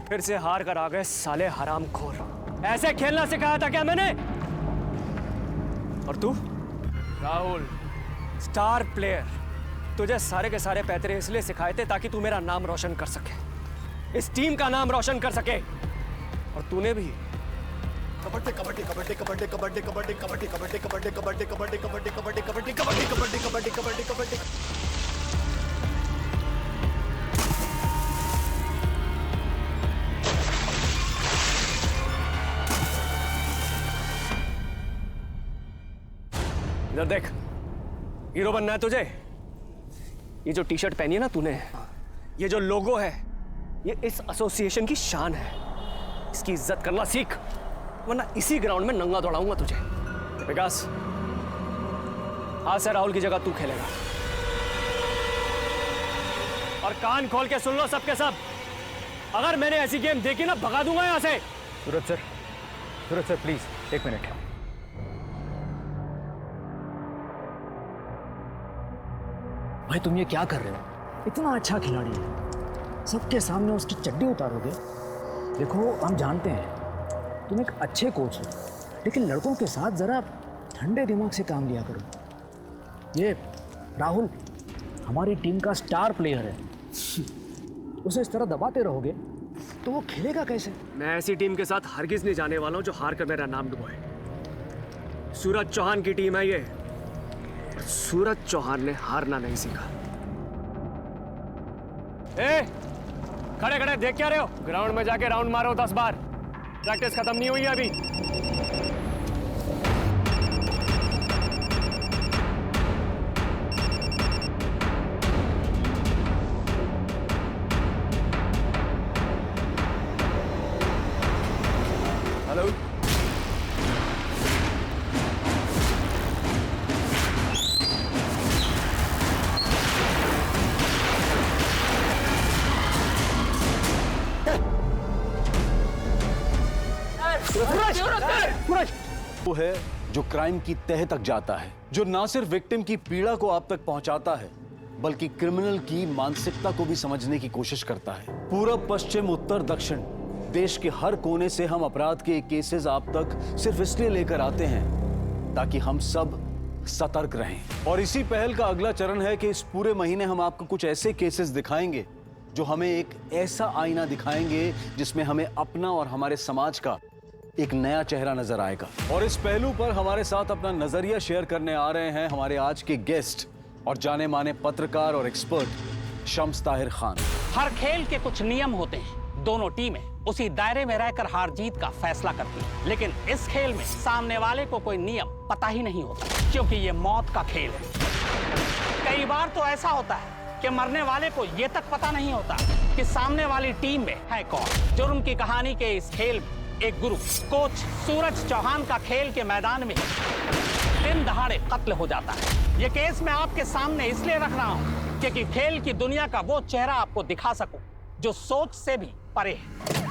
फिर से हार कर आ गए साले हरामखोर। ऐसे खेलना सिखाया था क्या मैंने? और तू राहुल, स्टार प्लेयर, तुझे सारे के सारे पैतरे इसलिए सिखाए थे ताकि तू मेरा नाम रोशन कर सके, इस टीम का नाम रोशन कर सके। और तूने भी कबड्डी कबड्डी कबड्डी कबड्डी कबड्डी कबड्डी कबड्डी कबड्डी कबड्डी कबड्डी कबड्डी कबड्डी कबड्डी कबड्डी कबड्डी कबड्डी कबड्डी कबड्डी। इधर देख, हीरो बनना है तुझे? ये जो टी शर्ट पहनी है ना तूने, ये जो लोगो है, ये इस एसोसिएशन की शान है। इसकी इज्जत करना सीख, वरना इसी ग्राउंड में नंगा दौड़ाऊंगा तुझे। विकास, आज से राहुल की जगह तू खेलेगा। और कान खोल के सुन लो सबके सब, अगर मैंने ऐसी गेम देखी ना, भगा दूंगा यहां से। सूरज सर प्लीज 1 मिनट। भाई तुम ये क्या कर रहे हो? इतना अच्छा खिलाड़ी है, सबके सामने उसकी चड्डी उतारोगे? देखो हम जानते हैं तुम एक अच्छे कोच हो, लेकिन लड़कों के साथ जरा ठंडे दिमाग से काम लिया करो। ये राहुल हमारी टीम का स्टार प्लेयर है, उसे इस तरह दबाते रहोगे तो वो खेलेगा कैसे? मैं ऐसी टीम के साथ हरगिज नहीं जाने वाला हूं जो हार कर मेरा नाम डुबोए। सूरज चौहान की टीम है ये, सूरज चौहान ने हारना नहीं सीखा। खड़े खड़े देख क्या रहे हो? ग्राउंड में जाके राउंड मारो 10 बार। प्रैक्टिस खत्म नहीं हुई है अभी। हेलो, वो है जो क्राइम की तह तक जाता है, जो ना सिर्फ विक्टिम की पीड़ा को आप तक पहुंचाता है, बल्कि क्रिमिनल की मानसिकता को भी समझने की कोशिश करता है। पूरब, पश्चिम, उत्तर, दक्षिण, देश के हर कोने से हम अपराध के केसेस आप तक सिर्फ इसलिए लेकर आते हैं ताकि हम सब सतर्क रहें। और इसी पहल का अगला चरण है कि इस पूरे महीने हम आपको कुछ ऐसे केसेस दिखाएंगे जो हमें एक ऐसा आईना दिखाएंगे जिसमें हमें अपना और हमारे समाज का एक नया चेहरा नजर आएगा। और इस पहलू पर हमारे साथ अपना नजरिया शेयर करने आ रहे हैं हमारे आज के गेस्ट और जाने माने पत्रकार और एक्सपर्ट शम्स ताहिर खान। हर खेल के कुछ नियम होते हैं, दोनों टीमें उसी दायरे में रहकर हार जीत का फैसला करती हैं। लेकिन इस खेल में सामने वाले को कोई नियम पता ही नहीं होता, क्योंकि ये मौत का खेल है। कई बार तो ऐसा होता है कि मरने वाले को ये तक पता नहीं होता कि सामने वाली टीम में है कौन। जुर्म की कहानी के इस खेल में एक गुरु कोच सूरज चौहान का खेल के मैदान में दिन दहाड़े कत्ल हो जाता है। ये केस मैं आपके सामने इसलिए रख रहा हूं क्योंकि खेल की दुनिया का वो चेहरा आपको दिखा सकूं जो सोच से भी परे है।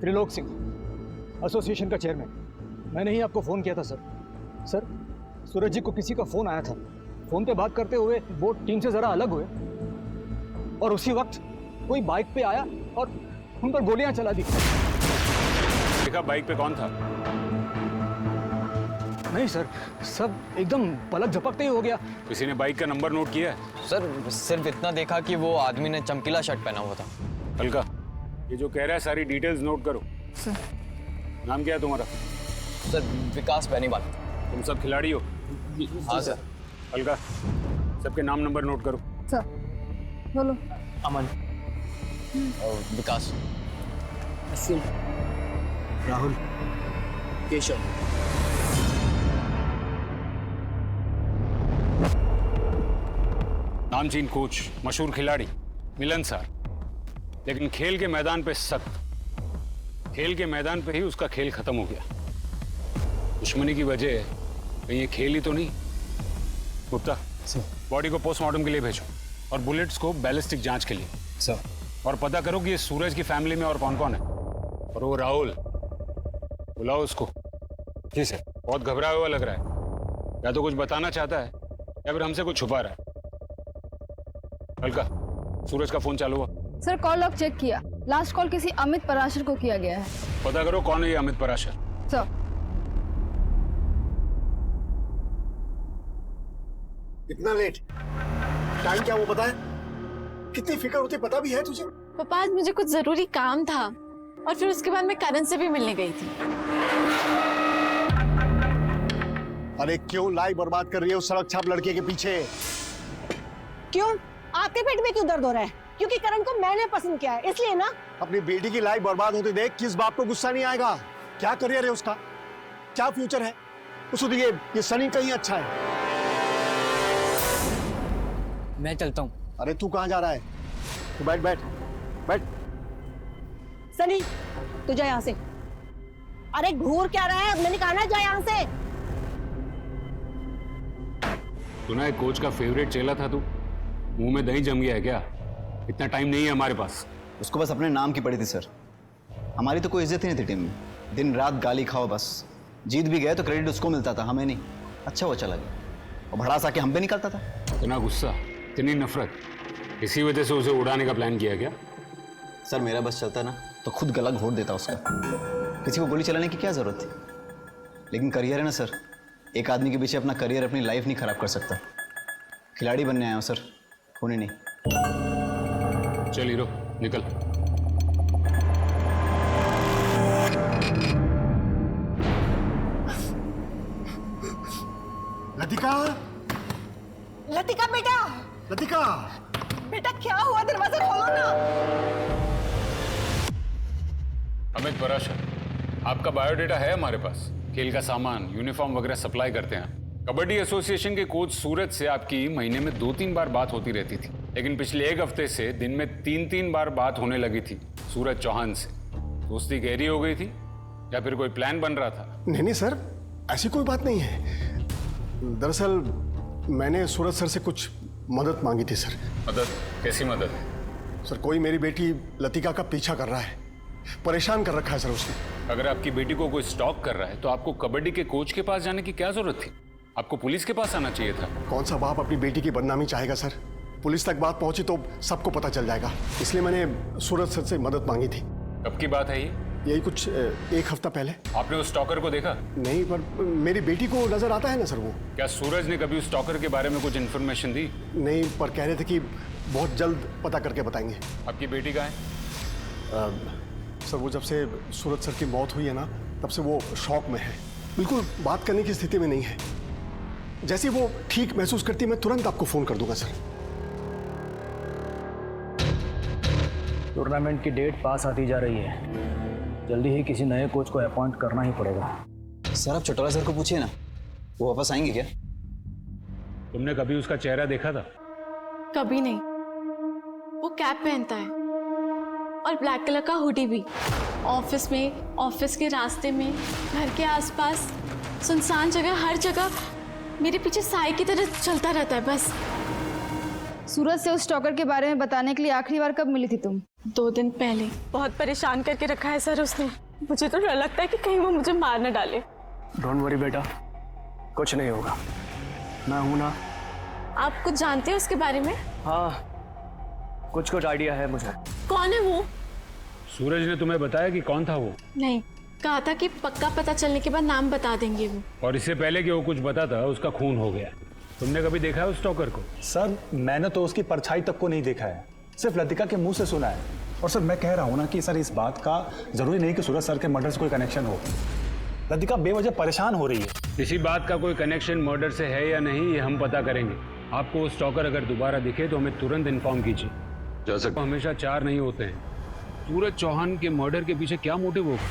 त्रिलोक सिंह, एसोसिएशन का चेयरमैन। मैंने ही आपको फ़ोन किया था सर। सर, सूरज जी को किसी का फ़ोन आया था। फ़ोन पे बात करते हुए वो टीम से ज़रा अलग हुए और उसी वक्त कोई बाइक पे आया और उन पर गोलियां चला दी। देखा बाइक पे कौन था? नहीं सर, सब एकदम पलक झपकते ही हो गया। किसी ने बाइक का नंबर नोट किया? सर सिर्फ इतना देखा कि वो आदमी ने चमकीला शर्ट पहना हुआ था। हल्का, ये जो कह रहा है सारी डिटेल्स नोट करो। सर। नाम क्या है तुम्हारा? सर विकास बेनीवाल। तुम सब खिलाड़ी हो? हाँ सर। हल्का, सबके नाम नंबर नोट करो। सर बोलो। अमन और विकास। असीम, राहुल, केशव। नामचीन कोच, मशहूर खिलाड़ी मिलन सर, लेकिन खेल के मैदान पे सख्त। खेल के मैदान पे ही उसका खेल खत्म हो गया। दुश्मनी की वजह कहीं ये खेल ही तो नहीं। गुप्ता, बॉडी को पोस्टमार्टम के लिए भेजो और बुलेट्स को बैलिस्टिक जांच के लिए। सर। और पता करो कि ये सूरज की फैमिली में और कौन कौन है। और वो राहुल, बुलाओ उसको। जी सर। बहुत घबराया हुआ लग रहा है, या तो कुछ बताना चाहता है या फिर हमसे कुछ छुपा रहा है। अलका, सूरज का फोन चालू हुआ? सर कॉल लॉग चेक किया, लास्ट कॉल किसी अमित पराशर को किया गया है। पता करो कौन है ये अमित पराशर। सर इतना लेट? टाइम क्या वो पता है? कितनी फिक्र होती पता भी है तुझे? पापा आज मुझे कुछ जरूरी काम था और फिर उसके बाद मैं करण से भी मिलने गई थी। अरे क्यों लाई बर्बाद कर रही है उस सड़क छाप लड़के के पीछे? क्यों? आपके पेट में क्यों दर्द हो रहा है? क्योंकि करण को मैंने पसंद किया है इसलिए ना। अपनी बेटी की लाइफ बर्बाद होती देख किस बाप को गुस्सा नहीं आएगा? क्या करियर है उसका, क्या फ्यूचर है? उसको ये सनी कहीं अच्छा है। मैं चलता हूँ। अरे तू कहाँ जा रहा है? तू बैठ बैठ बैठ। सनी तू जा यहाँ से। अरे घूर क्या रहा है? मैंने कहा ना जा यहाँ से। सुना है कोच का फेवरेट चेला था तू, मुंह में दही जम गया है क्या? इतना टाइम नहीं है हमारे पास। उसको बस अपने नाम की पड़ी थी सर, हमारी तो कोई इज्जत ही नहीं थी टीम में। दिन रात गाली खाओ बस, जीत भी गए तो क्रेडिट उसको मिलता था, हमें नहीं। अच्छा वो चला गया और भड़ास आके हम पे निकलता था। इतना गुस्सा, इतनी नफरत, इसी वजह से उसे उड़ाने का प्लान किया गया? सर मेरा बस चलता ना तो खुद गला घोट देता उसका, किसी को गोली चलाने की क्या जरूरत थी? लेकिन करियर है ना सर, एक आदमी के पीछे अपना करियर, अपनी लाइफ नहीं खराब कर सकता। खिलाड़ी बनने आया हूँ सर, होने नहीं। चल हीरो निकल। लतिका, लतिका बेटा, लतिका बेटा क्या हुआ? दरवाजा खोलो ना। अमित पराशर, आपका बायोडेटा है हमारे पास। खेल का सामान, यूनिफॉर्म वगैरह सप्लाई करते हैं। कबड्डी एसोसिएशन के कोच सूरज से आपकी महीने में 2-3 बार बात होती रहती थी, लेकिन पिछले 1 हफ्ते से दिन में 3-3 बार बात होने लगी थी सूरज चौहान से। दोस्ती गहरी हो गई थी या फिर कोई प्लान बन रहा था? नहीं सर, ऐसी कोई बात नहीं है। दरअसल मैंने सूरज सर से कुछ मदद मांगी थी सर। मदद? कैसी मदद? सर कोई मेरी बेटी लतिका का पीछा कर रहा है, परेशान कर रखा है सर उसने। अगर आपकी बेटी को कोई स्टॉक कर रहा है तो आपको कबड्डी के कोच के पास जाने की क्या जरूरत थी? आपको पुलिस के पास आना चाहिए था। कौन सा बाप अपनी बेटी की बदनामी चाहेगा सर? पुलिस तक बात पहुंची तो सबको पता चल जाएगा, इसलिए मैंने सूरज सर से मदद मांगी थी। कब की बात है ये? यही कुछ 1 हफ्ता पहले। आपने उस स्टॉकर को देखा? नहीं, पर मेरी बेटी को नजर आता है ना सर वो। क्या सूरज ने कभी उस स्टॉकर के बारे में कुछ इन्फॉर्मेशन दी? नहीं, पर कह रहे थे कि बहुत जल्द पता करके बताएंगे। आपकी बेटी कहाँ है? सर वो जब से सूरज सर की मौत हुई है ना, तब से वो शॉक में है, बिल्कुल बात करने की स्थिति में नहीं है। जैसे वो ठीक महसूस करती है मैं तुरंत आपको फोन कर दूंगा सर। टूर्नामेंट की डेट पास आती जा रही है, जल्दी ही किसी नए कोच को अपॉइंट करना ही पड़ेगा। सर आप चटोला सर को पूछिए ना, वो वापस आएंगे क्या? तुमने कभी उसका चेहरा देखा था? कभी नहीं। वो कैप पहनता है और ब्लैक कलर का हुडी भी। ऑफिस में, ऑफिस के रास्ते में, घर के आसपास, सुनसान जगह, हर जगह मेरे पीछे साई की तरह चलता रहता है बस। सूरज से उस स्टॉकर के बारे में बताने के लिए आखिरी बार कब मिली थी तुम? 2 दिन पहले। बहुत परेशान करके रखा है सर उसने। मुझे तो डर लगता है कि कहीं वो मुझे मार न डाले। डोंट वरी बेटा, कुछ नहीं होगा, मैं हूं ना। आप कुछ जानते हैं उसके बारे में? हाँ, कुछ आइडिया है मुझे। कौन है वो? सूरज ने तुम्हें बताया कि कौन था वो? नहीं, कहा था कि पक्का पता चलने के बाद नाम बता देंगे वो। और इससे पहले कि वो कुछ बताता उसका खून हो गया। तुमने कभी देखा है उस स्टॉकर को? सर मैंने तो उसकी परछाई तक को नहीं देखा है, सिर्फ लतिका के मुंह से सुना है। और सर मैं कह रहा हूँ ना कि सर इस बात का जरूरी नहीं कि सूरज सर के मर्डर से कोई कनेक्शन हो। लतिका बेवजह परेशान हो रही है। किसी बात का कोई कनेक्शन मर्डर से है या नहीं ये हम पता करेंगे। आपको वो स्टॉकर अगर दोबारा दिखे तो हमें तुरंत इन्फॉर्म कीजिए। जैसे हमेशा 4 नहीं होते हैं। सूरज चौहान के मर्डर के पीछे क्या मोटिव होगा?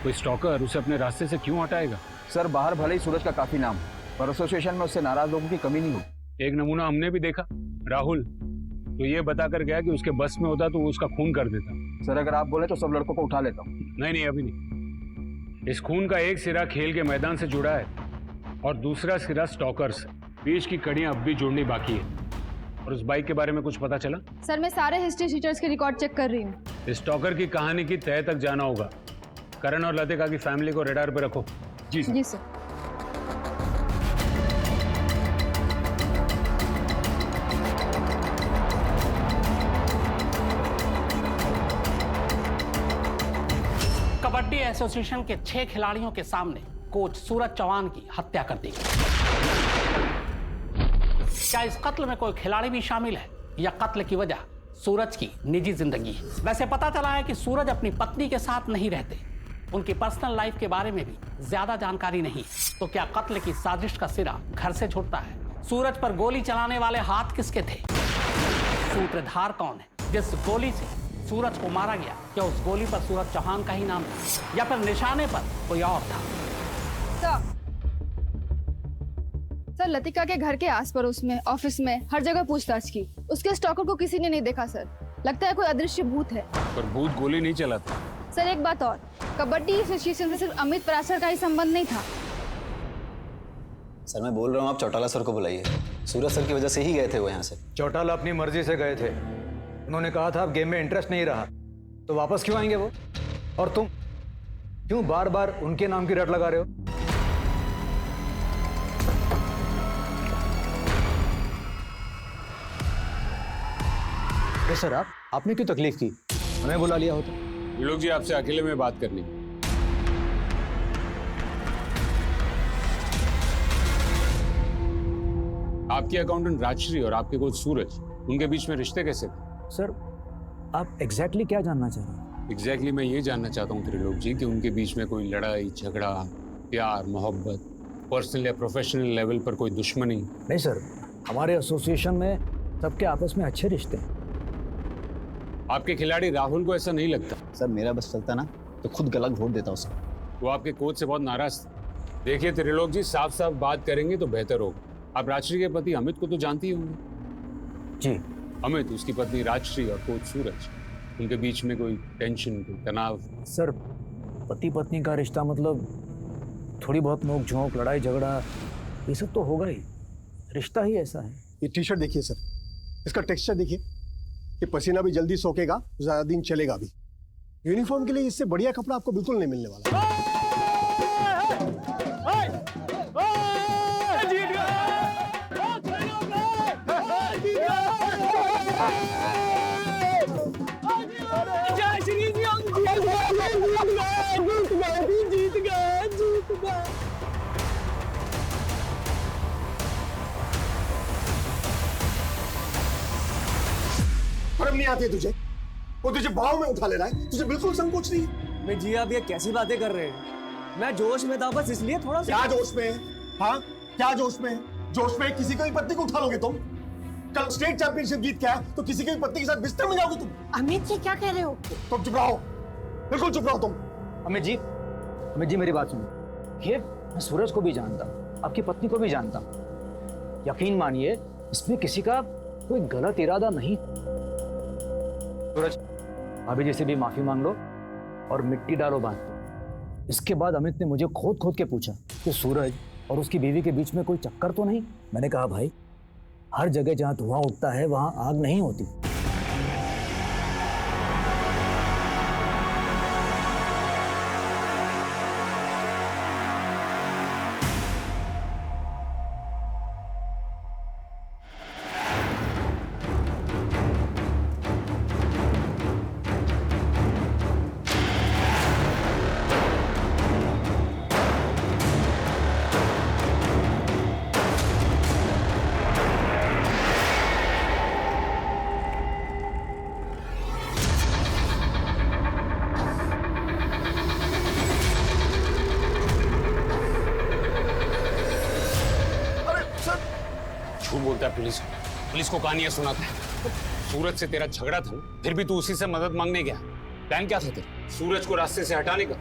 कोई स्टॉकर उसे अपने रास्ते से क्यों हटाएगा? सर बाहर भले ही सूरज का काफी नाम, पर एसोसिएशन में उससे नाराज लोगों की कमी नहीं होगी। एक नमूना हमने भी देखा, राहुल, तो ये बताकर गया कि उसके बस में होता तो वो उसका खून कर देता। सर अगर आप बोले तो सब लड़कों को उठा लेता हूँ। नहीं, अभी नहीं। इस खून का एक सिरा खेल के मैदान से जुड़ा है और दूसरा सिरा स्टॉकर से। बीच की कड़ियां अब भी जोड़नी बाकी है। और उस बाइक के बारे में कुछ पता चला? सर मैं सारे हिस्ट्री शीटर्स के रिकॉर्ड चेक कर रही हूँ। स्टॉकर की कहानी की तह तक जाना होगा। करण और लतिका की फैमिली को रेडार पे रखो। जी सर। जी सर। कबड्डी एसोसिएशन के 6 खिलाड़ियों के सामने कोच सूरज चौहान की हत्या कर दी गई। क्या इस कत्ल में कोई खिलाड़ी भी शामिल है या कत्ल की वजह सूरज की निजी जिंदगी है? वैसे पता चला है कि सूरज अपनी पत्नी के साथ नहीं रहते, उनकी पर्सनल लाइफ के बारे में भी ज्यादा जानकारी नहीं। तो क्या कत्ल की साजिश का सिरा घर से छूटता है? सूरज पर गोली चलाने वाले हाथ किसके थे? सूत्रधार कौन है? जिस गोली से सूरज को मारा गया, क्या उस गोली पर सूरज चौहान का ही नाम था या फिर निशाने पर कोई और था? सर लतिका के घर के आस पड़ोस में, ऑफिस में, हर जगह पूछताछ की। उसके स्टॉकर को किसी ने नहीं देखा सर। लगता है कोई अदृश्य भूत है। पर भूत गोली नहीं चलाता। सर एक बात और, कबड्डी एसोसिएशन से सिर्फ अमित पराशर का ही संबंध नहीं था। सर मैं बोल रहा हूँ, आप चौटाला सर को बुलाइए। सूरज सर की वजह से ही गए थे वो यहाँ से। चौटाला अपनी मर्जी से गए थे। उन्होंने कहा था अब गेम में इंटरेस्ट नहीं रहा, तो वापस क्यों आएंगे वो? और तुम क्यों बार बार उनके नाम की रट लगा रहे हो? सर आपने क्यों तकलीफ की? हमें बुला लिया होता। लोग जी आपसे अकेले में बात करनी। आपकी अकाउंटेंट राजश्री और आपके कोच सूरज, उनके बीच में रिश्ते कैसे थे? सर आप एग्जैक्टली क्या जानना चाह रहे हैं? एग्जैक्टली मैं ये जानना चाहता हूँ त्रिलोक जी कि उनके बीच में कोई लड़ाई झगड़ा, प्यार मोहब्बत, पर्सनल या प्रोफेशनल लेवल पर कोई दुश्मनी? नहीं सर, हमारे एसोसिएशन में सबके आपस में अच्छे रिश्ते हैं। आपके खिलाड़ी राहुल को ऐसा नहीं लगता? सर मेरा बस चलता ना तो खुद गला घोट देता उसे। वो आपके कोच से बहुत नाराज थे। देखिए त्रिलोक जी, साफ साफ बात करेंगे तो बेहतर होगा। आप राजश्री के पति अमित को तो जानती ही होंगे। जी। अमित, उसकी पत्नी राजश्री और कोच सूरज, उनके बीच में कोई टेंशन, कोई तनाव? सर पति पत्नी का रिश्ता मतलब थोड़ी बहुत नोक झोंक, लड़ाई झगड़ा, ये सब तो होगा ही। रिश्ता ही ऐसा है। ये टी शर्ट देखिए सर, इसका टेक्सचर देखिए। ये पसीना भी जल्दी सोखेगा, ज्यादा दिन चलेगा भी। यूनिफॉर्म के लिए इससे बढ़िया कपड़ा आपको बिल्कुल नहीं मिलने वाला। शर्म नहीं आती है तुझे? वो तुझे बाहों में उठा ले रहा है, तुझे बिल्कुल संकोच नहीं है। मैं जी आप ये कैसी बातें कर रहे हैं? मैं जोश में था बस, इसलिए थोड़ा सा। क्या जोश में? हाँ क्या जोश में? जोश में किसी की भी पत्नी को उठा लोगे तुम? कल स्टेट चैंपियनशिप जीत के आया तो किसी की भी पत्नी के साथ बिस्तर में जाओगे तुम? अमित जी क्या कह रहे हो? तुम चुप रहो, बिल्कुल चुप रहो तुम। अमित जी मेरी बात सुनिए। ये मैं सूरज को भी जानता हूँ, आपकी पत्नी को भी जानता हूँ। यकीन मानिए इसमें किसी का कोई गलत इरादा नहीं। सूरज अभी जैसे भी माफी मांग लो और मिट्टी डालो बात पे। इसके बाद अमित ने मुझे खोद के पूछा कि सूरज और उसकी बीवी के बीच में कोई चक्कर तो नहीं। मैंने कहा भाई, हर जगह जहां धुआं उठता है वहां आग नहीं होती। बोलता है पुलिस को कहानियां सुनाता है। सूरज से तेरा झगड़ा था, फिर भी तू उसी से मदद मांगने गया। प्लान क्या था तेरा? सूरज को रास्ते से हटाने का।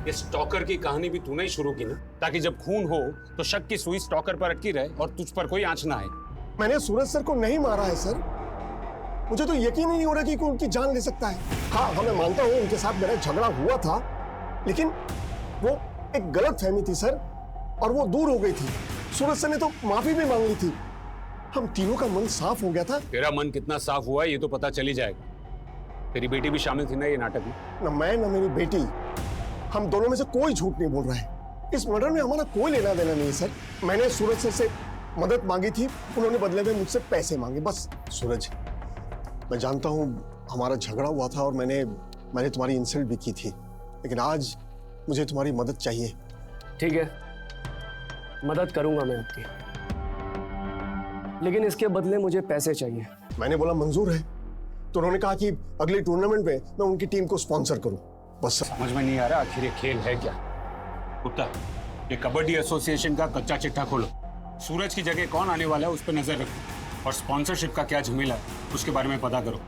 ये स्टॉकर की कहानी भी तूने ही शुरू की ना, ताकि जब खून हो तो शक की सुई स्टॉकर पर अटकी रहे और तुझ पर कोई आंच ना आए। मैंने सूरज सर को नहीं मारा है सर। मुझे तो यकीन ही नहीं हो रहा कि कोई उनकी जान ले सकता है। हाँ मैं मानता हूँ उनके साथ मेरा झगड़ा हुआ था, लेकिन वो एक गलत फहमी थी सर, और वो दूर हो गई थी। सूरज सर ने तो माफी भी मांग ली थी। हम तीनों का मन साफ हो गया था। तेरा मन कितना साफ हुआ है ये तो पता चल ही जाएगा। तेरी बेटी भी शामिल थी ना ये नाटक में? न मैं न मेरी बेटी, हम दोनों में से कोई झूठ नहीं बोल रहा है। इस मर्डर में हमारा कोई लेना देना नहीं है सर। मैंने सूरज सर से मदद मांगी थी, उन्होंने बदले में मुझसे पैसे मांगे, बस। सूरज, मैं जानता हूँ हमारा झगड़ा हुआ था और मैंने तुम्हारी इंसल्ट भी की थी, लेकिन आज मुझे तुम्हारी मदद चाहिए। ठीक है, मदद करूंगा मैं आपकी, लेकिन इसके बदले मुझे पैसे चाहिए। मैंने बोला मंजूर है, तो उन्होंने कहा कि अगले टूर्नामेंट में मैं उनकी टीम को स्पॉन्सर करूं, बस। समझ में नहीं आ रहा आखिर ये खेल है क्या? गुप्ता, ये कबड्डी एसोसिएशन का कच्चा चिट्ठा खोलो। सूरज की जगह कौन आने वाला है उस पर नजर रखो, और स्पॉन्सरशिप का क्या झमेला है उसके बारे में पता करो।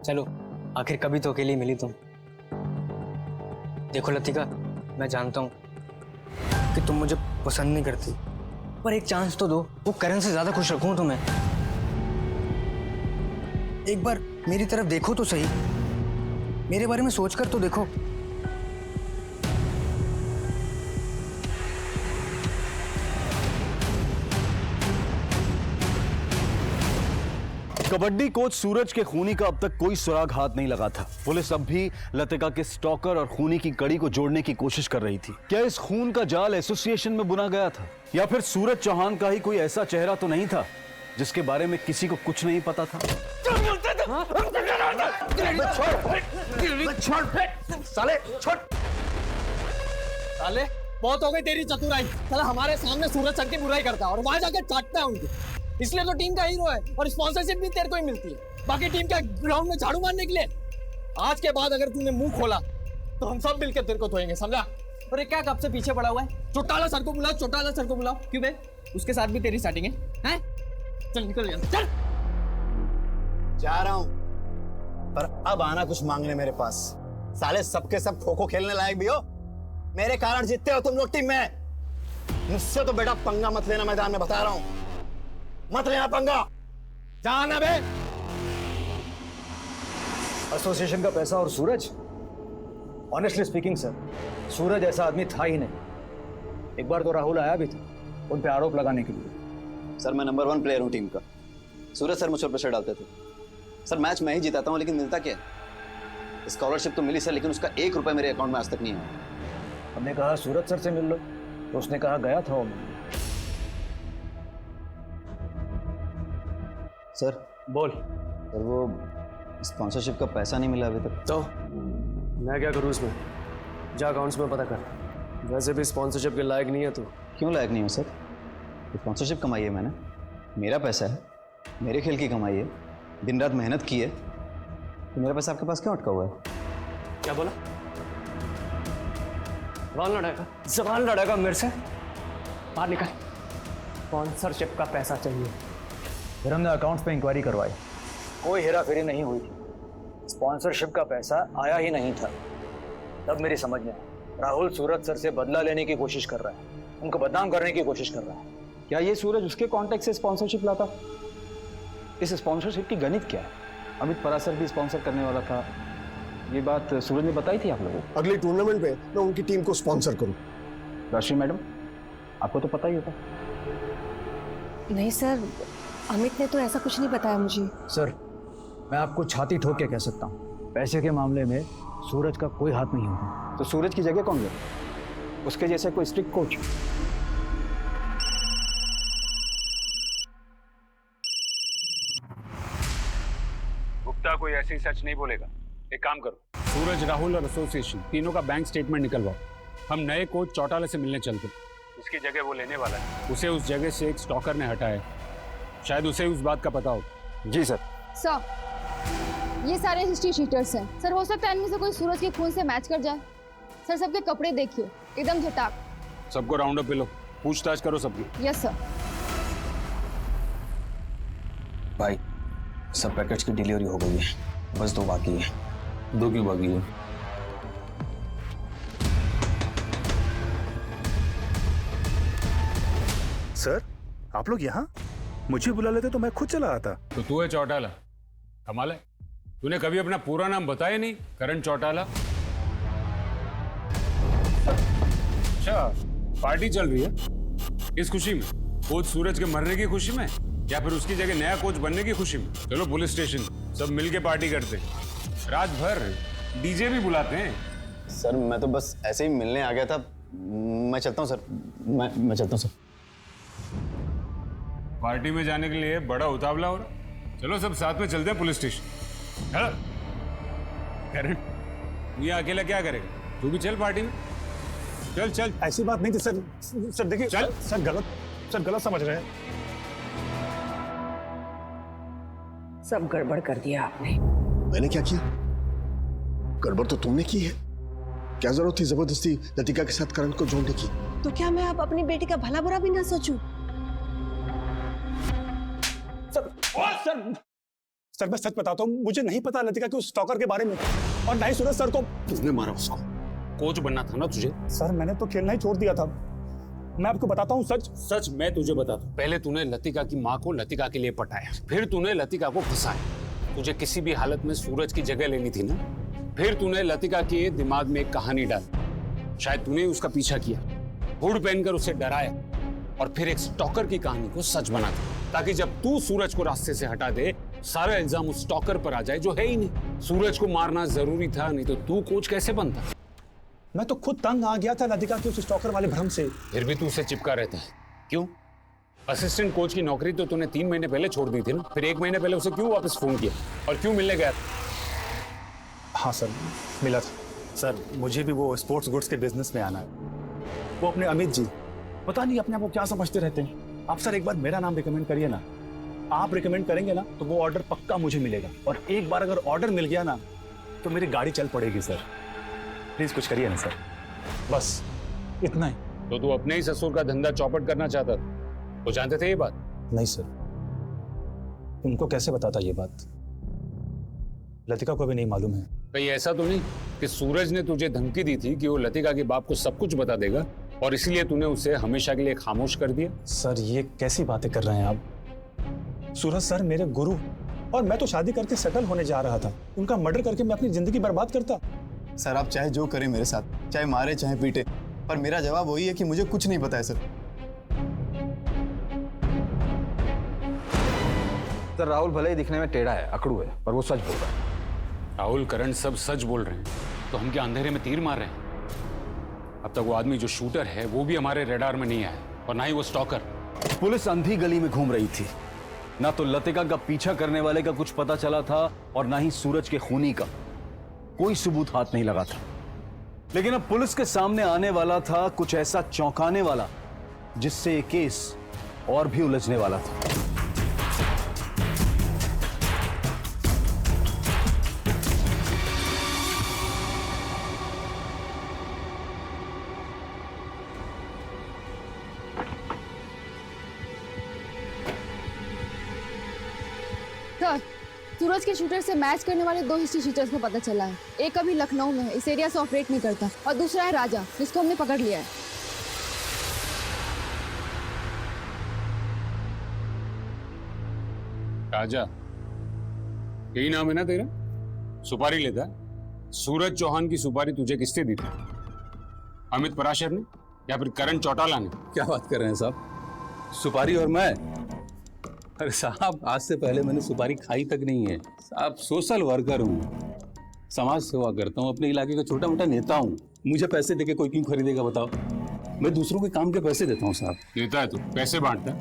चलो, आखिर कभी तो अकेली मिली तुम। देखो लतिका, मैं जानता हूँ कि तुम मुझे पसंद नहीं करती, पर एक चांस तो दो। वो करण से ज्यादा खुश रखूं तुम्हें। एक बार मेरी तरफ देखो तो सही, मेरे बारे में सोचकर तो देखो। कबड्डी कोच सूरज के खूनी का अब तक कोई सुराग हाथ नहीं लगा था। पुलिस अब भी लतिका के स्टॉकर और खूनी की कड़ी को जोड़ने की कोशिश कर रही थी। क्या इस खून का जाल एसोसिएशन में बुना गया था, या फिर सूरज चौहान का ही कोई ऐसा चेहरा तो नहीं था जिसके बारे में किसी को कुछ नहीं पता था? साले, बहुत हो गई तेरी चतुराई। साला हमारे सामने सूरज सर की बुराई करता है और वहां जाकर चाटता है उनकी। इसलिए तो टीम का हीरो है, और स्पॉन्सरशिप भी तेरे को ही मिलती है, बाकी टीम का ग्राउंड में झाड़ू मारने के लिए। आज के बाद अगर तूने मुंह खोला तो हम सब मिलकर तेरे को धोएंगे, समझा? और ये क्या कब से पीछे पड़ा हुआ है? चौटाला सर को बुलाओ, चौटाला सर को बुलाओ। क्यों बे, उसके साथ भी तेरी सेटिंग है? चल निकल यहाँ, चल। जा रहा हूं, पर अब आना कुछ मांगने मेरे पास। साले सबके सब खो खो खेलने लायक भी हो, मेरे कारण जीतते हो तुम लोग टीम में। मुझसे तो बेटा पंगा मत लेना, मैदान में बता रहा हूं, मत लेना पंगा। जाना बे। एसोसिएशन का पैसा और सूरज, ऑनेस्टली स्पीकिंग सर, सूरज ऐसा आदमी था ही नहीं। एक बार तो राहुल आया भी था उन पे आरोप लगाने के लिए। सर मैं नंबर 1 प्लेयर हूं टीम का। सूरज सर मुझ पर प्रेशर डालते थे। सर मैच मैं ही जिताता हूं, लेकिन मिलता क्या? स्कॉलरशिप तो मिली सर, लेकिन उसका 1 रुपया मेरे अकाउंट में आज तक नहीं आया। हमने कहा सूरज सर से मिल लो, तो उसने कहा गया था वो मिलने। सर बोल। सर वो स्पॉन्सरशिप का पैसा नहीं मिला अभी तक। तो मैं क्या करूं इसमें? जा अकाउंट्स में पता कर। वैसे भी स्पॉन्सरशिप के लायक नहीं है तू। क्यों लायक नहीं हो सर? स्पॉन्सरशिप कमाई है मैंने, मेरा पैसा है, मेरे खेल की कमाई है, दिन रात मेहनत की है, तो मेरा पैसा आपके पास क्यों अटका हुआ है? क्या बोला? जबान लड़ेगा मेरे से? बाहर निकल। स्पॉन्सरशिप का पैसा चाहिए। फिर हमने अकाउंट्स पे इंक्वायरी करवाई, कोई हेरा फेरी नहीं हुई थी, स्पॉन्सरशिप का पैसा आया ही नहीं था। तब मेरी समझ में आया, राहुल सूरज सर से बदला लेने की कोशिश कर रहा है, उनको बदनाम करने की कोशिश कर रहा है। क्या ये सूरज उसके कॉन्टेक्ट से स्पॉन्सरशिप लाता? इस स्पॉन्सरशिप की गणित क्या है? अमित परासर भी स्पॉन्सर करने वाला था, ये बात सूरज ने बताई थी आप लोगों को? अगले टूर्नामेंट में मैं उनकी टीम को स्पॉन्सर करूं। राशि मैडम, आपको तो पता ही होता। नहीं सर, अमित ने तो ऐसा कुछ नहीं बताया मुझे। सर, मैं आपको छाती ठोक के कह सकता हूँ, पैसे के मामले में सूरज का कोई हाथ नहीं होगा। तो सूरज की जगह कौन ले? उसके जैसे कोई स्ट्रिक्ट कोच। गुप्ता कोई ऐसी सच नहीं बोलेगा। एक काम करो, सूरज, राहुल और एसोसिएशन तीनों का बैंक स्टेटमेंट निकलवाओ। हम नए कोच चौटाले से मिलने चलते। उसकी जगह वो लेने वाला है। उसे उस जगह से एक स्टॉकर ने हटाया, शायद उसे उस बात का पता हो। जी सर। सर, ये सारे हिस्ट्री शीटर्स हैं। सर, हो सकता है इनमें से कोई सूरज के खून से मैच कर जाए। सर, सबके कपड़े देखिए, एकदम झटाक। सबको राउंड अप पे लो, पूछताछ करो सबकी। Yes sir. भाई सब पैकेज की डिलीवरी हो गई है, बस 2 बाकी है। 2 क्यों बाकी है? सर आप लोग यहाँ? मुझे बुला लेते तो मैं खुद चला आता। तो तू है चौटाला? कमाल है, तूने कभी अपना पूरा नाम बताया नहीं, करण चौटाला। अच्छा, पार्टी चल रही है इस खुशी में? कोच सूरज के मरने की खुशी में, या फिर उसकी जगह नया कोच बनने की खुशी में? चलो पुलिस स्टेशन, सब मिलके पार्टी करते हैं, रात भर डीजे भी बुलाते हैं। सर मैं तो बस ऐसे ही मिलने आ गया था, मैं चलता हूँ सर। मैं चलता हूँ सर। पार्टी में जाने के लिए बड़ा उतावला हो रहा। चलो सब साथ में चलते हैं पुलिस स्टेशन। करण ये अकेला क्या करेगा, तू भी चल पार्टी में। चल चल। ऐसी बात नहीं थी सर। सर देखिए, चल। सर गलत समझ रहे हैं। सब गड़बड़ कर दिया आपने। मैंने क्या किया? गड़बड़ तो तुमने की है। क्या जरूरत थी जबरदस्ती लतिका के साथ करण को जोड़ने की? तो क्या मैं अब अपनी बेटी का भला बुरा भी ना सोचूं? सर मैं सच बताता हूँ, मुझे नहीं पता लतिका के उस स्टॉकर के बारे में, और ना ही सूरज सर को। किसने मारा उसको? कोच बनना था ना तुझे। सर मैंने तो खेलना ही छोड़ दिया था। मैं आपको बताता हूँ सच मैं तुझे बताता हूँ। पहले तूने लतिका की माँ को लतिका के लिए पटाया, फिर तूने लतिका को फंसाया। तुझे किसी भी हालत में सूरज की जगह लेनी थी ना। फिर तूने लतिका के दिमाग में एक कहानी डाली, शायद तूने उसका पीछा किया, हुड पहनकर उसे डराया, और फिर एक स्टॉकर की कहानी को सच बना दिया, ताकि जब तू सूरज को रास्ते से हटा दे, सारा इल्जाम उस स्टॉकर पर आ जाए जो है ही नहीं। सूरज को मारना जरूरी था, नहीं तो तू कोच कैसे बनता? मैं तो खुद तंग आ गया था लतिका के उस स्टॉकर वाले भ्रम से। फिर भी तू उसे चिपका रहता है, क्यों? असिस्टेंट कोच की नौकरी तो तूने 3 महीने पहले छोड़ दी थी ना, फिर 1 महीने पहले उसे क्यों वापस फोन किया, और क्यों मिलने गया? हाँ सर मिला था। सर मुझे भी वो स्पोर्ट्स गुड्स के बिजनेस में आना है। वो अपने अमित जी पता नहीं अपने आप को क्या समझते रहते हैं। आप सर एक बार मेरा नाम रिकमेंड करिए ना। आप रिकमेंड करेंगे ना तो वो ऑर्डर पक्का मुझे मिलेगा, और एक बार अगर ऑर्डर मिल गया ना तो मेरी गाड़ी चल पड़ेगी सर। प्लीज कुछ करिए ना सर, बस इतना ही। तो तू अपने ही ससुर का धंधा चौपट करना चाहता था, वो जानते थे ये बात? नहीं सर, उनको कैसे बताता ये बात? लतिका को भी नहीं मालूम है। कहीं ऐसा तो नहीं कि सूरज ने तुझे धमकी दी थी कि वो लतिका के बाप को सब कुछ बता देगा, और इसलिए तूने उसे हमेशा के लिए खामोश कर दिया? सर ये कैसी बातें कर रहे हैं आप? सूरज सर मेरे गुरु, और मैं तो शादी करके सेटल होने जा रहा था। उनका मर्डर करके मैं अपनी जिंदगी बर्बाद करता? सर आप चाहे जो करें मेरे साथ, चाहे मारे चाहे पीटे, पर मेरा जवाब वही है कि मुझे कुछ नहीं पता है सर। सर राहुल भले ही दिखने में टेढ़ा है, अकड़ू है, पर वो सच बोल रहा है। राहुल करण सब सच बोल रहे हैं, तो हम क्या अंधेरे में तीर मार रहे हैं? अब तक वो आदमी जो शूटर है वो भी हमारे रेडार में नहीं आया, और ना ही वो स्टॉकर। पुलिस अंधी गली में घूम रही थी, ना तो लतिका का पीछा करने वाले का कुछ पता चला था, और ना ही सूरज के खूनी का कोई सबूत हाथ नहीं लगा था। लेकिन अब पुलिस के सामने आने वाला था कुछ ऐसा चौंकाने वाला, जिससे ये केस और भी उलझने वाला था। सर, सूरज के शूटर से मैच करने वाले 2 हिस्ट्री शूटर्स का पता चला है। एक अभी लखनऊ में है, इस एरिया से ऑपरेट नहीं करता, और दूसरा है राजा, जिसको हमने पकड़ लिया है। राजा यही नाम है ना तेरा? सुपारी लेता है? सूरज चौहान की सुपारी तुझे किसने दी थी? अमित पराशर ने या फिर करण चौटाला ने? क्या बात कर रहे हैं साहब? सुपारी और मैं? अरे साहब आज से पहले मैंने सुपारी खाई तक नहीं है साहब। सोशल वर्कर हूँ, समाज सेवा करता हूँ, अपने इलाके का छोटा मोटा नेता हूँ। मुझे पैसे देके कोई क्यों खरीदेगा बताओ? मैं दूसरों के काम के पैसे देता हूँ साहब। देता है तू, पैसे बांटता है।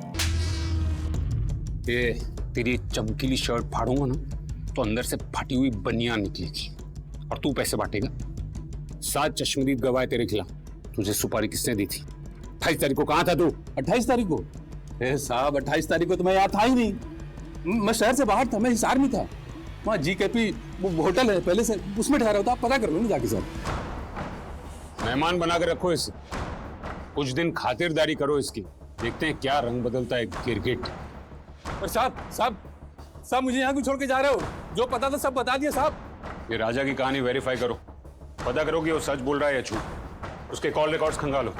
ये तेरी चमकीली शर्ट फाड़ूंगा ना तो अंदर से फटी हुई बनियान निकलेगी, और तू पैसे बांटेगा। 7 चश्मदीद गवाह तेरे खिलाफ। तुझे सुपारी किसने दी थी? 28 तारीख को कहाँ था तू? 28 तारीख को? साहब 28 तारीख को तो मैं यहाँ था ही नहीं। मैं शहर से बाहर था, मैं हिसार में था। वहाँ GKP वो होटल है पहले से, उसमें ठहरा होता। आप पता कर लो ना जाके सर। मेहमान बना के रखो इसे, कुछ दिन खातिरदारी करो इसकी, देखते हैं क्या रंग बदलता है गिरगिट। पर साहब मुझे यहाँ क्यों छोड़ के जा रहे हो? जो पता था सब बता दिया साहब। ये राजा की कहानी वेरीफाई करो, पता करो कि वो सच बोल रहा है या झूठ। उसके कॉल रिकॉर्ड्स खंगालो।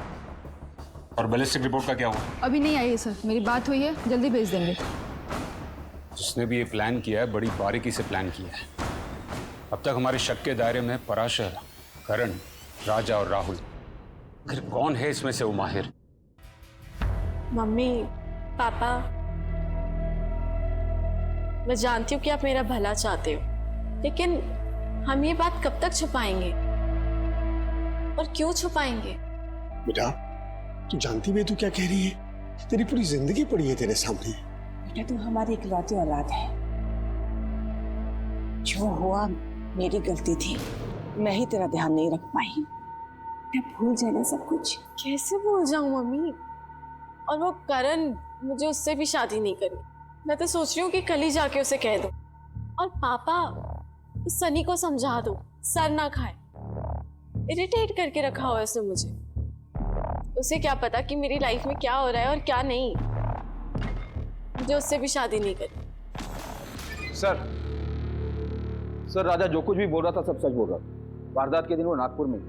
और बैलिस्टिक रिपोर्ट का क्या हुआ? अभी नहीं आई है सर, मेरी बात हुई है, जल्दी भेज देंगे। जिसने भी ये प्लान किया है बड़ी बारीकी से प्लान किया है। अब तक हमारे शक के दायरे में पराशर, करण, राजा और राहुल। आखिर कौन है इसमें से वो माहिर? मम्मी, पापा, मैं जानती हूँ कि आप मेरा भला चाहते हो, लेकिन हम ये बात कब तक छुपाएंगे और क्यों छुपाएंगे? बेटा, तू जानती भी है तू क्या कह रही है? तेरी पूरी जिंदगी पड़ी है तेरे सामने। बेटा तू हमारी इकलौती औलाद है। जो हुआ मेरी गलती थी, मैं ही तेरा ध्यान नहीं रख पाई। बेटा भूल जाना सब कुछ। कैसे भूल जाऊं मम्मी? और वो करण, मुझे उससे भी शादी नहीं करनी। मैं तो सोच रही हूँ कि कल ही जाके उसे कह दो। और पापा, उस सनी को समझा दो, सर ना खाए। इरिटेट करके रखा हुआ है उसने मुझे। उसे क्या पता कि मेरी लाइफ में क्या हो रहा है और क्या नहीं। मुझे उससे भी शादी नहीं करनी। सर राजा जो कुछ भी बोल रहा था सब सच बोल रहा था। वारदात के दिन वो नागपुर में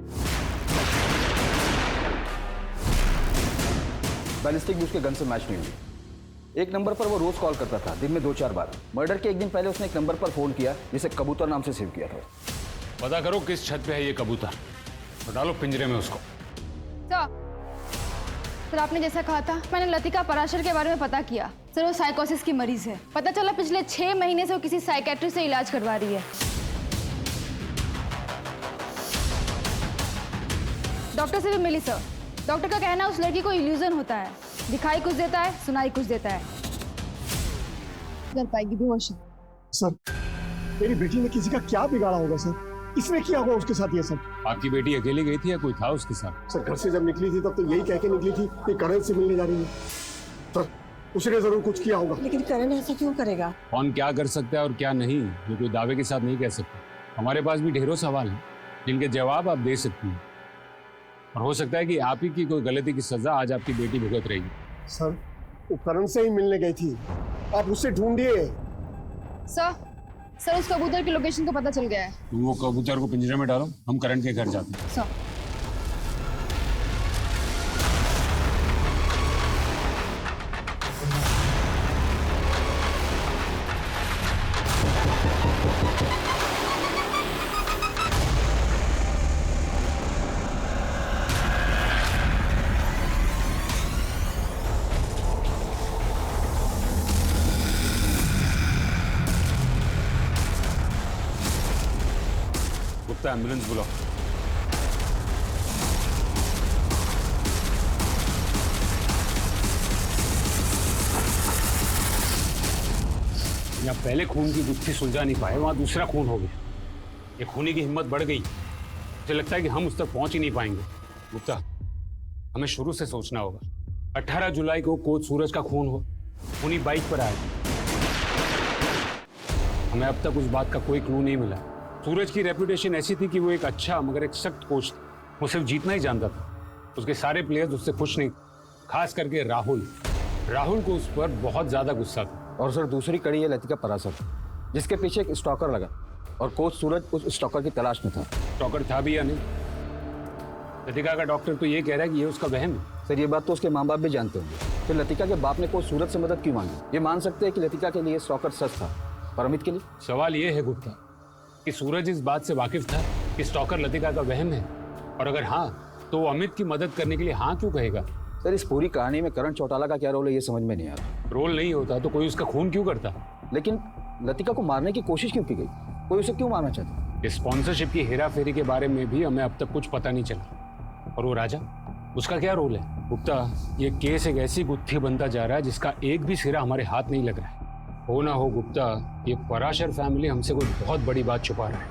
बैलिस्टिक भी उसके गन से मैच नहीं हुई। एक नंबर पर वो रोज कॉल करता था, दिन में 2-4 बार। मर्डर के एक दिन पहले उसने एक नंबर पर फोन किया जिसे कबूतर नाम से सेव किया था। पता करो किस छत पे है ये कबूतर, तो डालो पिंजरे में उसको। सर आपने जैसा कहा था, मैंने लतिका पराशर के बारे में पता किया। सर वो साइकोसिस की मरीज है। पता चला पिछले 6 महीने से वो किसी साइकेट्रिस्ट से इलाज करवा रही है। डॉक्टर से भी मिली सर। डॉक्टर का कहना है उस लड़की को इल्यूजन होता है, दिखाई कुछ देता है, सुनाई कुछ देता है। कर पाएगी बेहोश। सर मेरी बेटी ने किसी का क्या बिगाड़ा होगा सर? इसने किया होगा उसके साथ ये सब? आपकी बेटी अकेली गई थी या कोई था उसके साथ? सर घर से जब निकली थी तब तो यही कह के निकली थी कि करण से मिलने जा रही है। सर उसने जरूर कुछ किया होगा। लेकिन करण ऐसा क्यों करेगा? कौन क्या कर सकता है और क्या नहीं, ये कोई दावे के साथ नहीं कह सकते। हमारे पास भी ढेरों सवाल हैं जिनके जवाब आप दे सकती हैं। और हो सकता है कि आप ही की कोई गलती की सजा आज आपकी बेटी भुगत रही है। सर वो करण से ही मिलने गई थी, आप उससे ढूंढिए। सर उस कबूतर की लोकेशन को पता चल गया है। तुम वो कबूतर को पिंजरे में डालो, हम करण के घर जाते हैं। सर एम्बुलेंस बुलाओ। यहाँ पहले खून की गुत्थी सुलझा नहीं पाए, वहां दूसरा खून हो गया। ये खूनी की हिम्मत बढ़ गई। मुझे लगता है कि हम उस तक पहुंच ही नहीं पाएंगे। गुप्ता, हमें शुरू से सोचना होगा। 18 जुलाई को कोच सूरज का खून हो, खूनी बाइक पर आया। हमें अब तक उस बात का कोई क्लू नहीं मिला। सूरज की रेपुटेशन ऐसी थी कि वो एक अच्छा मगर एक सख्त कोच था। वो सिर्फ जीतना ही जानता था। उसके सारे प्लेयर्स उससे खुश नहीं, खास करके राहुल को उस पर बहुत ज्यादा गुस्सा था। और सर दूसरी कड़ी है लतिका पराशर, जिसके पीछे एक स्टॉकर लगा और कोच सूरज उस स्टॉकर की तलाश में था। स्टॉकर था भी या नहीं? लतिका का डॉक्टर तो ये कह रहा है कि ये उसका वहम है। सर ये बात तो उसके माँ बाप भी जानते होंगे। फिर लतिका के बाप ने कोच सूरज से मदद क्यों मांगी? ये मान सकते हैं कि लतिका के लिए स्टॉकर सच था, पर अमित के लिए? सवाल ये है गुप्ता कि सूरज इस बात से वाकिफ था कि स्टॉकर लतिका का वहम है, और अगर हाँ तो वो अमित की मदद करने के लिए हाँ क्यों कहेगा? सर इस पूरी कहानी में करण चौटाला का क्या रोल है ये समझ में नहीं आ रहा। रोल नहीं होता तो कोई उसका खून क्यों करता? लेकिन लतिका को मारने की कोशिश क्यों की गई? कोई उसे क्यों मारना चाहता? स्पॉन्सरशिप की हेरा फेरी के बारे में भी हमें अब तक कुछ पता नहीं चला। और वो राजा, उसका क्या रोल है? गुप्ता, ये केस एक ऐसी गुत्थी बनता जा रहा है जिसका एक भी सिरा हमारे हाथ नहीं लग रहा है। हो ना हो गुप्ता, ये पराशर फैमिली हमसे कोई बहुत बड़ी बात छुपा रहा है।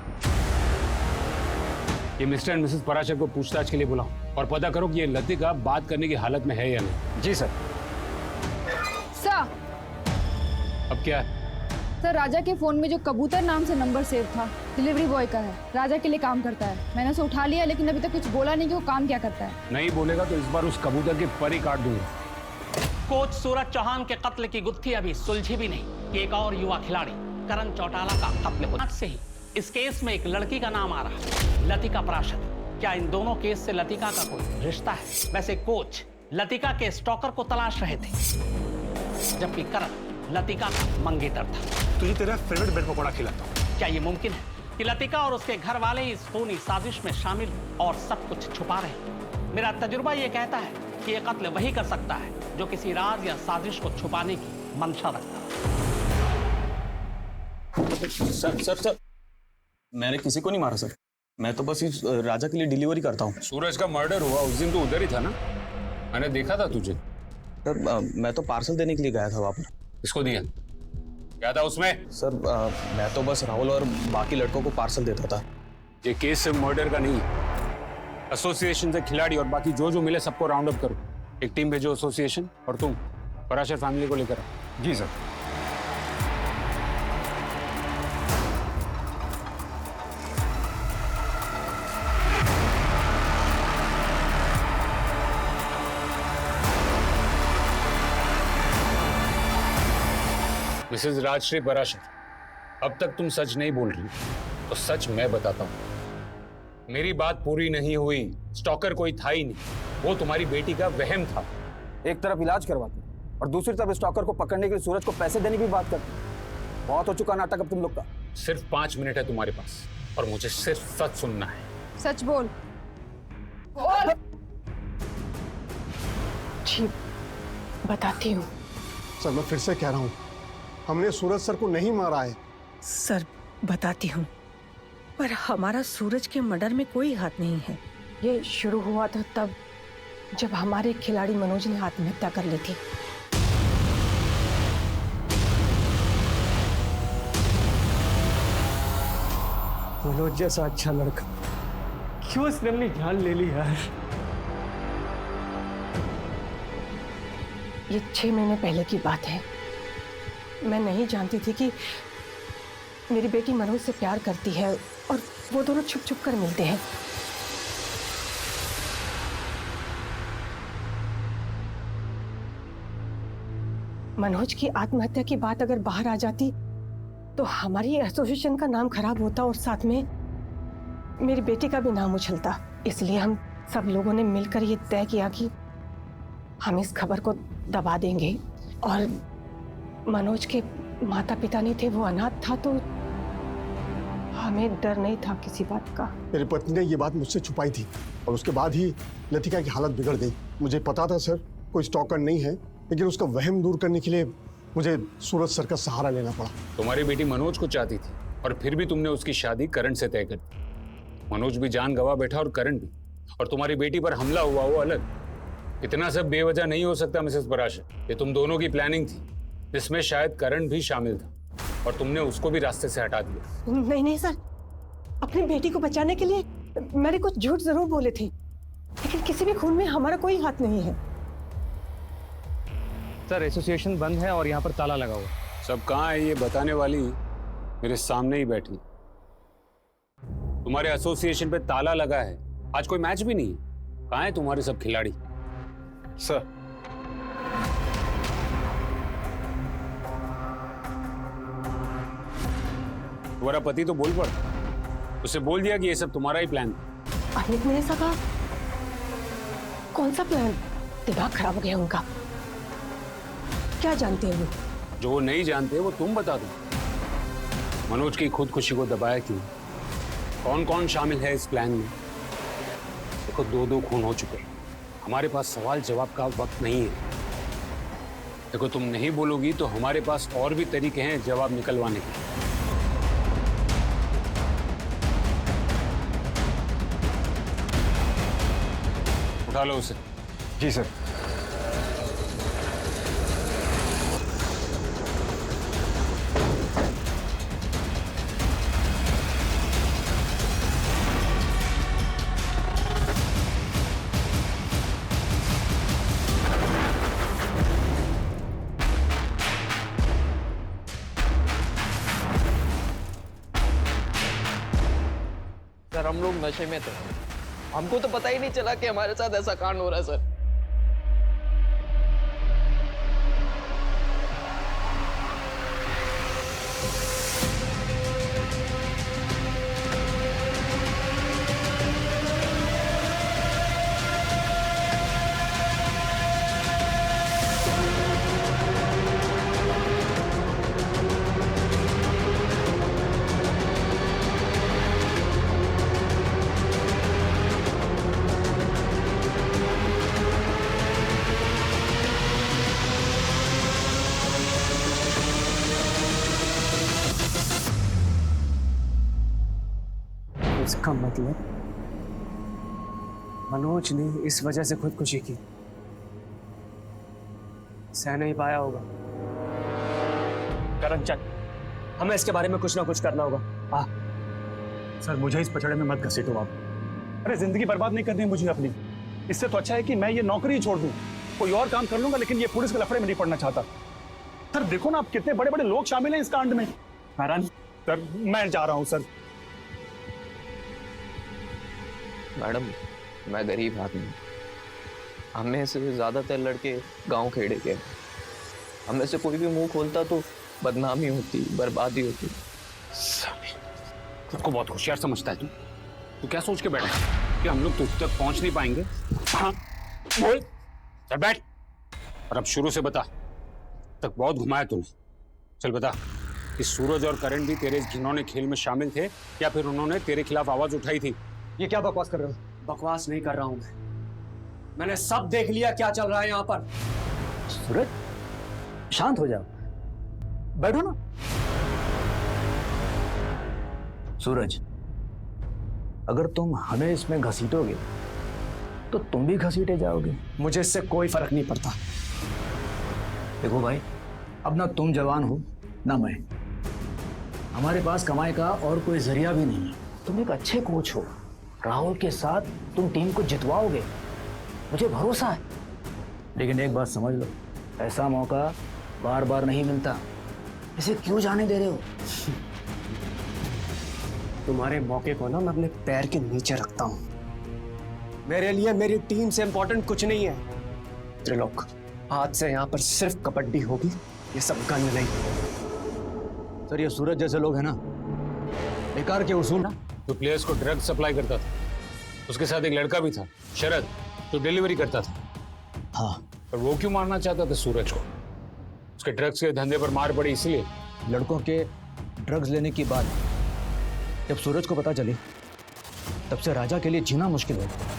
ये मिस्टर एंड मिसेस पराशर को पूछताछ के लिए बुलाओ और पता करो कि ये लतिका बात करने की हालत में है या नहीं। जी सर। अब क्या है? सर राजा के फोन में जो कबूतर नाम से नंबर सेव था डिलीवरी बॉय का है, राजा के लिए काम करता है। मैंने उसे उठा लिया लेकिन अभी तक कुछ बोला नहीं कि वो काम क्या करता है। नहीं बोलेगा तो इस बार उस कबूतर की पर ही काट दूंगा। कोच सूरज चौहान के कत्ल की गुत्थी अभी सुलझी भी नहीं कि एक और युवा खिलाड़ी करण चौटाला का कत्ल हो। आज से ही इस केस में एक लड़की का नाम आ रहा है, लतिका पराशर। क्या इन दोनों केस से लतिका का कोई रिश्ता है? वैसे कोच लतिका के स्टॉकर को तलाश रहे थे, जबकि करण लतिका का मंगेतर था। तुझे तेरा फेवरेट ब्रेड पकौड़ा खिलाता हूँ। क्या ये मुमकिन है कि लतिका और उसके घर वाले इस खूनी साजिश में शामिल और सब कुछ छुपा रहे हैं? मेरा तजुर्बा ये कहता है कि ये कत्ल वही कर सकता है जो किसी राज या साजिश को छुपाने की मंशा रखता है। सर मैंने किसी को नहीं मारा सर। मैं तो बस इस राजा के लिए डिलीवरी करता हूँ। सूरज का मर्डर हुआ उस दिन तो उधर ही था ना? मैंने देखा था तुझे। सर मैं तो पार्सल देने के लिए गया था वहाँ पर। किसको दिया? क्या था उसमें? सर मैं तो बस राहुल और बाकी लड़कों को पार्सल देता था। ये केस सिर्फ मर्डर का नहीं, एसोसिएशन से खिलाड़ी और बाकी जो मिले सबको राउंड अप करो। एक टीम भेजो एसोसिएशन, और तुम पराशर फैमिली को लेकर आओ। जी सर। मिसेज राजश्री पराशर, अब तक तुम सच नहीं बोल रही, तो सच मैं बताता हूं। मेरी बात पूरी नहीं हुई। स्टॉकर कोई था ही नहीं, वो तुम्हारी बेटी का वहम था। एक तरफ इलाज करवाते और दूसरी तरफ स्टॉकर को पकड़ने के लिए सूरज को पैसे देने की बात करते। बहुत हो चुका नाटक अब तुम लोग का। सिर्फ 5 मिनट है तुम्हारे पास और मुझे सिर्फ सच सुनना है। सच बोल। जी बताती हूँ। सर मैं फिर से कह रहा हूँ, हमने सूरज सर को नहीं मारा है। सर बताती हूँ, पर हमारा सूरज के मर्डर में कोई हाथ नहीं है। ये शुरू हुआ था तब जब हमारे खिलाड़ी मनोज ने आत्महत्या कर ली थी। मनोज जैसा अच्छा लड़का क्यों उसने अपनी जान ले ली यार? ये 6 महीने पहले की बात है। मैं नहीं जानती थी कि मेरी बेटी मनोज से प्यार करती है और वो दोनों छुप छुप कर मिलते हैं। मनोज की आत्महत्या की बात अगर बाहर आ जाती तो हमारी एसोसिएशन का नाम खराब होता और साथ में मेरी बेटी का भी नाम उछलता। इसलिए हम सब लोगों ने मिलकर ये तय किया कि हम इस खबर को दबा देंगे। और मनोज के माता पिता नहीं थे, वो अनाथ था, तो हमें डर नहीं था किसी बात का। मेरी पत्नी ने ये बात मुझसे छुपाई थी और उसके बाद ही लतिका की हालत बिगड़ गई। मुझे पता था सर कोई स्टॉकर नहीं है, लेकिन उसका वहम दूर करने के लिए मुझे सूरज सर का सहारा लेना पड़ा। तुम्हारी बेटी मनोज को चाहती थी और फिर भी तुमने उसकी शादी करण से तय कर दी। मनोज भी जान गवा बैठा और करण भी, और तुम्हारी बेटी पर हमला हुआ वो अलग। इतना सब बेवजह नहीं हो सकता मिसेस पराशर। ये तुम दोनों की प्लानिंग थी, जिसमें शायद करण भी शामिल था, और तुमने उसको भी रास्ते से हटा दिया। नहीं नहीं सर, अपनी बेटी को बचाने के लिए मैंने कुछ झूठ जरूर बोले थे, लेकिन किसी भी खून में हमारा कोई हाथ नहीं है। सर एसोसिएशन बंद है और यहाँ पर ताला लगा हुआ। सब कहाँ है ये बताने वाली मेरे सामने ही बैठी। तुम्हारे एसोसिएशन पे ताला लगा है, आज कोई मैच भी नहीं है। कहाँ है तुम्हारे सब खिलाड़ी? सर तुम्हारा पति तो बोल पड़, उसे बोल दिया कि ये सब तुम्हारा ही प्लान था। अमित ने ऐसा कहा? कौन सा प्लान? दिमाग खराब हो गया उनका। क्या जानते हैं वो? जो वो नहीं जानते वो तुम बता दो। मनोज की खुदकुशी को दबाया क्यों? कौन कौन शामिल है इस प्लान में? देखो 2 खून हो चुके हैं, हमारे पास सवाल जवाब का वक्त नहीं है। देखो तुम नहीं बोलोगी तो हमारे पास और भी तरीके हैं जवाब निकलवाने के। उठा लो उसे। जी सर। सर हम लोग नशे में थे, हमको तो पता ही नहीं चला कि हमारे साथ ऐसा कांड हो रहा है सर। इसका मतलब मनोज ने इस वजह से खुदकुशी की, सह नहीं पाया होगा। करण चल, हमें इसके बारे में कुछ ना कुछ करना होगा। हाँ सर मुझे इस पचड़े में मत घसीटो आप। अरे जिंदगी बर्बाद नहीं करनी है मुझे अपनी। इससे तो अच्छा है कि मैं ये नौकरी ही छोड़ दूं, कोई और काम कर लूंगा, लेकिन ये पुलिस के लफड़े में नहीं पड़ना चाहता। सर देखो ना आप, कितने बड़े बड़े लोग शामिल हैं इस कांड में। करण सर मैं जा रहा हूं सर। मैडम मैं गरीब आदमी, हम में से ज्यादातर लड़के गांव खेड़े के, हम में से कोई भी मुंह खोलता तो बदनामी होती, बर्बादी होती। खुद को बहुत होशियार समझता है तू क्या सोच के बैठा है कि हम लोग तुझ तक पहुंच नहीं पाएंगे? हाँ बोल, चल बैठ। और अब शुरू से बता, तक बहुत घुमाया तूने, चल बता कि सूरज और करण भी तेरे घिनौने खेल में शामिल थे या फिर उन्होंने तेरे खिलाफ आवाज उठाई थी? ये क्या बकवास कर रहे हो? बकवास नहीं कर रहा हूं मैंने सब देख लिया क्या चल रहा है यहाँ पर। सूरज शांत हो जाओ, बैठो ना। सूरज अगर तुम हमें इसमें घसीटोगे तो तुम भी घसीटे जाओगे। मुझे इससे कोई फर्क नहीं पड़ता। देखो भाई, अब ना तुम जवान हो ना मैं, हमारे पास कमाई का और कोई जरिया भी नहीं है। तुम एक अच्छे कोच हो, राहुल के साथ तुम टीम को जितवाओगे, मुझे भरोसा है। लेकिन एक बात समझ लो, ऐसा मौका बार बार नहीं मिलता, इसे क्यों जाने दे रहे हो? तुम्हारे मौके को ना मैं अपने पैर के नीचे रखता हूं। मेरे लिए मेरी टीम से इंपॉर्टेंट कुछ नहीं है। त्रिलोक, आज से यहाँ पर सिर्फ कबड्डी होगी, ये सब गन नहीं। सर ये सूरज जैसे लोग हैं ना, बेकार के उसूल ना। तो प्लेयर्स को ड्रग सप्लाई करता था, उसके साथ एक लड़का भी था शरद, तो डिलीवरी करता था। हाँ, पर वो क्यों मारना चाहता था सूरज को? उसके ड्रग्स के धंधे पर मार पड़ी इसलिए। लड़कों के ड्रग्स लेने की बात जब सूरज को पता चली, तब से राजा के लिए जीना मुश्किल हो गया।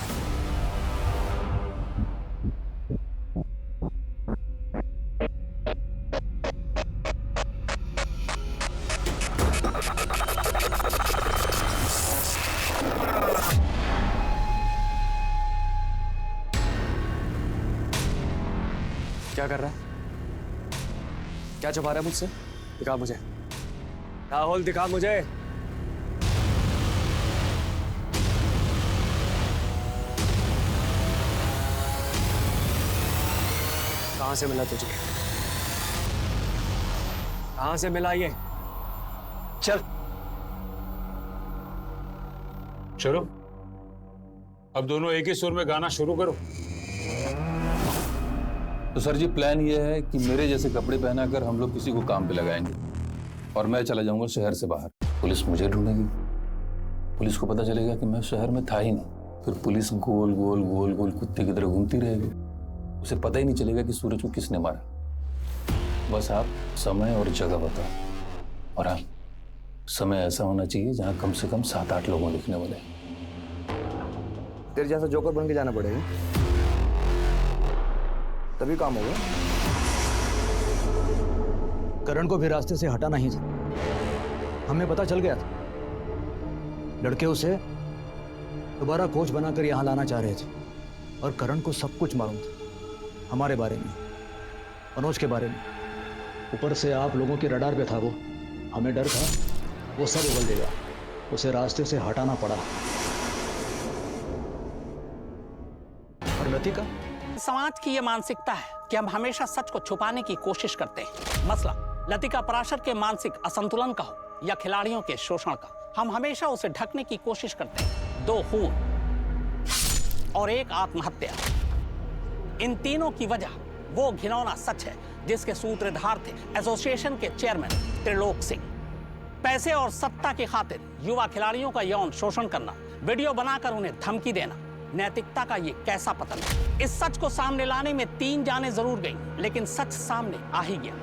क्या कर रहा है? क्या छुपा रहा है मुझसे? दिखा मुझे, राहुल दिखा मुझे। कहां से मिला तुझे? कहां से मिला ये? चल चलो अब दोनों एक ही सुर में गाना शुरू करो। तो सर जी प्लान ये है कि मेरे जैसे कपड़े पहनाकर हम लोग किसी को काम पे लगाएंगे और मैं चला जाऊंगा शहर से बाहर। पुलिस मुझे ढूंढेगी, पुलिस को पता चलेगा कि मैं शहर में था ही नहीं, फिर पुलिस गोल गोल गोल गोल कुत्ते की तरह घूमती रहेगी, उसे पता ही नहीं चलेगा कि सूरज को किसने मारा। बस आप समय और जगह बताओ, और हाँ समय ऐसा होना चाहिए जहाँ कम से कम 7-8 लोगों लिखने वाले। तेरे जैसा जोकर बन के जाना पड़ेगा, तभी काम होगा। करण को भी रास्ते से हटाना ही था, हमें पता चल गया था। लड़के उसे दोबारा कोच बनाकर यहाँ लाना चाह रहे थे, और करण को सब कुछ मालूम था, हमारे बारे में, मनोज के बारे में। ऊपर से आप लोगों की रडार पे था वो, हमें डर था वो सब उगल देगा, उसे रास्ते से हटाना पड़ा। और लतिका, समाज की यह मानसिकता है कि हम हमेशा सच को छुपाने की कोशिश करते हैं। मसला लतिका पराशर के मानसिक असंतुलन का हो या खिलाड़ियों के शोषण का, हम हमेशा उसे ढकने की कोशिश करते हैं। 2 खून और 1 आत्महत्या, इन तीनों की वजह वो घिनौना सच है जिसके सूत्रधार थे एसोसिएशन के चेयरमैन त्रिलोक सिंह। पैसे और सत्ता की खातिर युवा खिलाड़ियों का यौन शोषण करना, वीडियो बनाकर उन्हें धमकी देना, नैतिकता का ये कैसा पतन है। इस सच को सामने लाने में 3 जानें जरूर गईं, लेकिन सच सामने आ ही गया।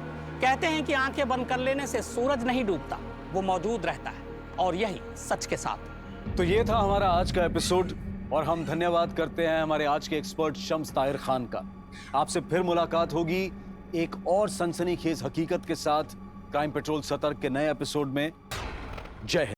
कहते हैं कि आंखें बंद कर लेने से सूरज नहीं डूबता, वो मौजूद रहता है, और यही सच के साथ। तो ये था हमारा आज का एपिसोड, और हम धन्यवाद करते हैं हमारे आज के एक्सपर्ट शम्स ताहिर खान का। आपसे फिर मुलाकात होगी एक और सनसनीखेज हकीकत के साथ क्राइम पेट्रोल सतर्क के नए एपिसोड में। जय हिंद।